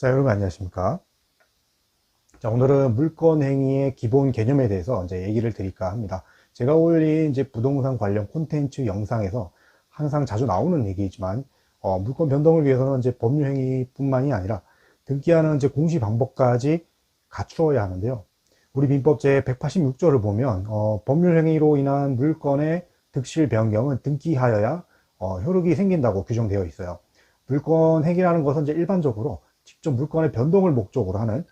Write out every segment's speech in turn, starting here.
자, 여러분 안녕하십니까? 자, 오늘은 물권행위의 기본 개념에 대해서 이제 얘기를 드릴까 합니다. 제가 올린 이제 부동산 관련 콘텐츠 영상에서 항상 자주 나오는 얘기이지만, 물권 변동을 위해서는 이제 법률행위뿐만이 아니라 등기하는 이제 공시 방법까지 갖추어야 하는데요. 우리 민법 제 186조를 보면, 법률행위로 인한 물권의 득실 변경은 등기하여야 효력이 생긴다고 규정되어 있어요. 물권행위라는 것은 이제 일반적으로 직접 물건의 변동을 목적으로 하는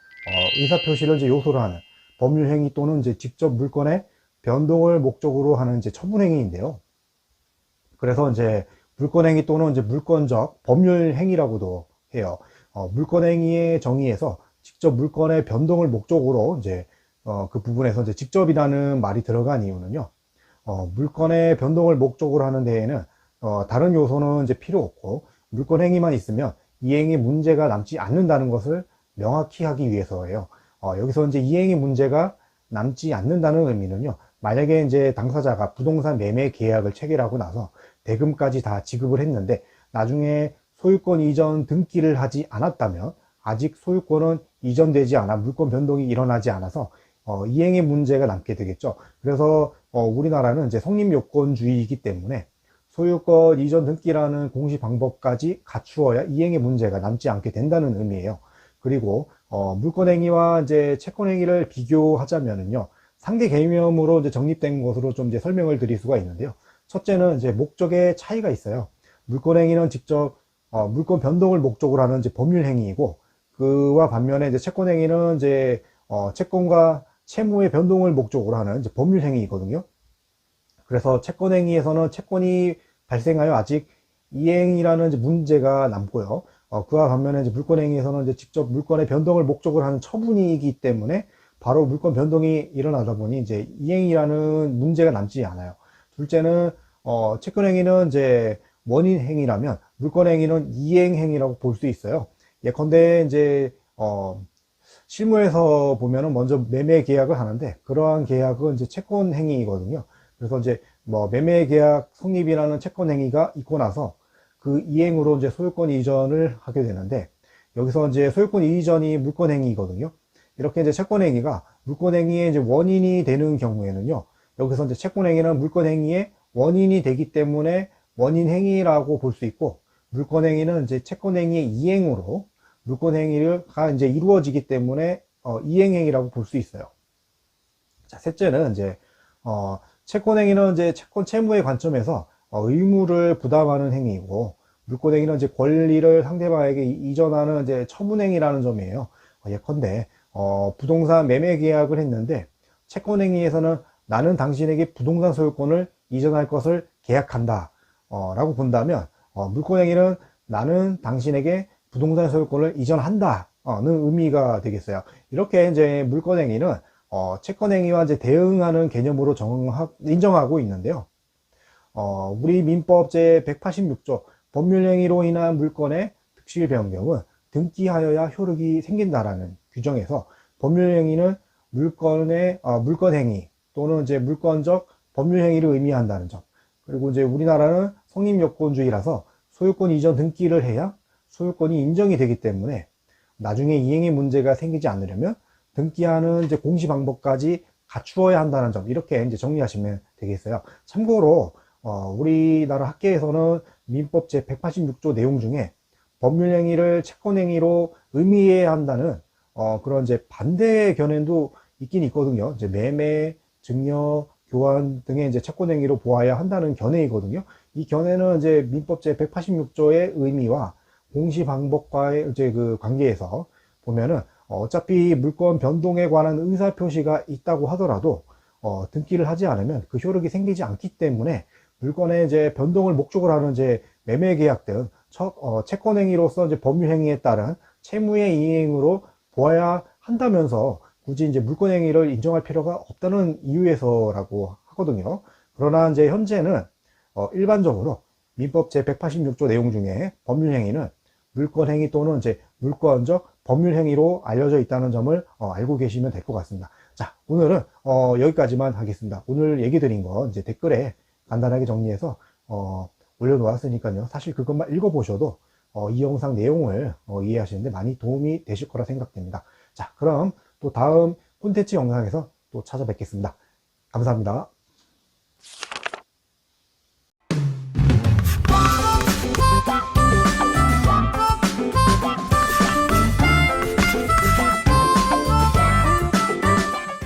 의사표시를 이제 요소로 하는 법률행위 또는 이제 직접 물건의 변동을 목적으로 하는 이제 처분행위인데요. 그래서 이제 물권행위 또는 이제 물권적 법률행위라고도 해요. 물권행위의 정의에서 직접 물건의 변동을 목적으로 이제 그 부분에서 이제 직접이라는 말이 들어간 이유는요. 물건의 변동을 목적으로 하는 데에는 다른 요소는 이제 필요 없고 물권행위만 있으면 이행에 문제가 남지 않는다는 것을 명확히 하기 위해서예요. 여기서 이제 이행의 문제가 남지 않는다는 의미는요. 만약에 이제 당사자가 부동산 매매 계약을 체결하고 나서 대금까지 다 지급을 했는데 나중에 소유권 이전 등기를 하지 않았다면 아직 소유권은 이전되지 않아 물권 변동이 일어나지 않아서 이행의 문제가 남게 되겠죠. 그래서 우리나라는 이제 성립요건주의이기 때문에 소유권 이전 등기라는 공시 방법까지 갖추어야 이행의 문제가 남지 않게 된다는 의미예요. 그리고 물권행위와 이제 채권행위를 비교하자면은요, 상대 개념으로 이제 정립된 것으로 좀 이제 설명을 드릴 수가 있는데요. 첫째는 이제 목적의 차이가 있어요. 물권행위는 직접 물권 변동을 목적으로 하는 이제 법률행위이고, 그와 반면에 이제 채권행위는 이제 채권과 채무의 변동을 목적으로 하는 이제 법률행위이거든요. 그래서 채권행위에서는 채권이 발생하여 아직 이행이라는 이제 문제가 남고요. 그와 반면에 이제 물권행위에서는 이제 직접 물권의 변동을 목적으로 하는 처분이기 때문에 바로 물권 변동이 일어나다 보니 이제 이행이라는 문제가 남지 않아요. 둘째는 채권행위는 이제 원인행위라면 물권행위는 이행행위라고 볼 수 있어요. 예컨대 이제 실무에서 보면은 먼저 매매 계약을 하는데 그러한 계약은 이제 채권 행위이거든요. 그래서 이제 뭐 매매 계약 성립이라는 채권 행위가 있고 나서 그 이행으로 이제 소유권 이전을 하게 되는데 여기서 이제 소유권 이전이 물권 행위거든요. 이렇게 이제 채권 행위가 물권 행위의 이제 원인이 되는 경우에는요. 여기서 이제 채권 행위는 물권 행위의 원인이 되기 때문에 원인 행위라고 볼 수 있고 물권 행위는 이제 채권 행위의 이행으로 물권 행위가 이제 이루어지기 때문에 이행 행위라고 볼 수 있어요. 자, 셋째는 이제 채권행위는 이제 채권 채무의 관점에서 의무를 부담하는 행위이고 물권행위는 이제 권리를 상대방에게 이전하는 이제 처분행위라는 점이에요. 예컨대 부동산 매매 계약을 했는데 채권행위에서는 나는 당신에게 부동산 소유권을 이전할 것을 계약한다 라고 본다면 물권행위는 나는 당신에게 부동산 소유권을 이전한다는 의미가 되겠어요. 이렇게 이제 물권행위는 채권행위와 이제 대응하는 개념으로 인정하고 있는데요. 우리 민법 제 186조 법률행위로 인한 물권의 득실 변경은 등기하여야 효력이 생긴다라는 규정에서 법률행위는 물권행위 또는 이제 물권적 법률행위를 의미한다는 점. 그리고 이제 우리나라는 성립요건주의라서 소유권 이전 등기를 해야 소유권이 인정이 되기 때문에 나중에 이행의 문제가 생기지 않으려면 등기하는 이제 공시 방법까지 갖추어야 한다는 점 이렇게 이제 정리하시면 되겠어요. 참고로 우리나라 학계에서는 민법 제 186조 내용 중에 법률행위를 채권행위로 의미해야 한다는 그런 이제 반대 견해도 있긴 있거든요. 이제 매매, 증여, 교환 등의 이제 채권행위로 보아야 한다는 견해이거든요. 이 견해는 이제 민법 제 186조의 의미와 공시 방법과의 이제 그 관계에서 보면은 어차피 물권 변동에 관한 의사표시가 있다고 하더라도 등기를 하지 않으면 그 효력이 생기지 않기 때문에 물권의 이제 변동을 목적으로 하는 이제 매매 계약 등 채권행위로서 이제 법률행위에 따른 채무의 이행으로 보아야 한다면서 굳이 이제 물권행위를 인정할 필요가 없다는 이유에서라고 하거든요. 그러나 이제 현재는 일반적으로 민법 제 186조 내용 중에 법률행위는 물권행위 또는 이제 물권적 법률행위로 알려져 있다는 점을 알고 계시면 될 것 같습니다. 자, 오늘은 여기까지만 하겠습니다. 오늘 얘기 드린 거 이제 댓글에 간단하게 정리해서 올려놓았으니까요. 사실 그것만 읽어보셔도 이 영상 내용을 이해하시는데 많이 도움이 되실 거라 생각됩니다. 자, 그럼 또 다음 콘텐츠 영상에서 또 찾아뵙겠습니다. 감사합니다.